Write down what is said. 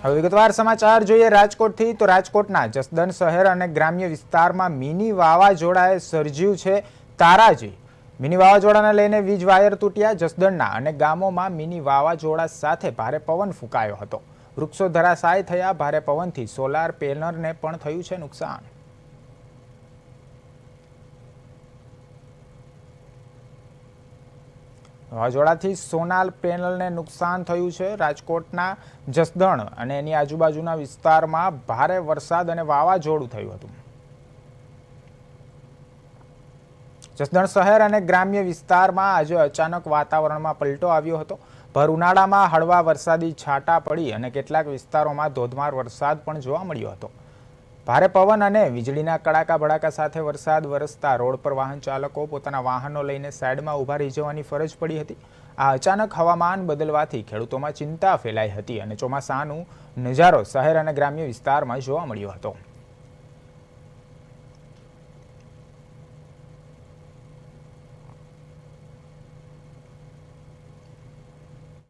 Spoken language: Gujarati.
હવે વિગતવાર સમાચાર જોઈએ રાજકોટથી તો રાજકોટના જસદણ શહેર અને ગ્રામ્ય વિસ્તારમાં મિની વાવાઝોડાએ સર્જ્યું છે તારાજી। મિની વાવાઝોડાને લઈને વીજ વાયર તૂટ્યા। જસદણના અનેક ગામોમાં મિની વાવાઝોડા સાથે ભારે પવન ફૂંકાયો હતો। વૃક્ષો ધરાશાયી થયા। ભારે પવનથી સોલાર પેનલને પણ થયું છે નુકસાન। વાવાઝોડાથી સોલાર પેનલને નુકસાન થયું છે। રાજકોટના જસદણ અને એની આજુબાજુના વિસ્તારમાં ભારે વરસાદ અને વાવાઝોડું થયું હતું। જસદણ શહેર અને ગ્રામ્ય વિસ્તારમાં આજે અચાનક વાતાવરણમાં પલટો આવ્યો હતો। ભર ઉનાળામાં હળવા વરસાદી છાંટા પડી અને કેટલાક વિસ્તારોમાં ધોધમાર વરસાદ પણ જોવા મળ્યો હતો। ભારે પવન અને વીજળીના કડાકા ભડાકા સાથે વરસાદ વરસતા રોડ પર વાહન ચાલકો પોતાના વાહનો લઈને સાઈડમાં ઊભા રહી જવાની ફરજ પડી હતી। આ અચાનક હવામાન બદલવાથી ખેડૂતોમાં ચિંતા ફેલાઈ હતી અને ચોમાસાનો નજારો શહેર અને ગ્રામ્ય વિસ્તારમાં જોવા મળ્યો હતો।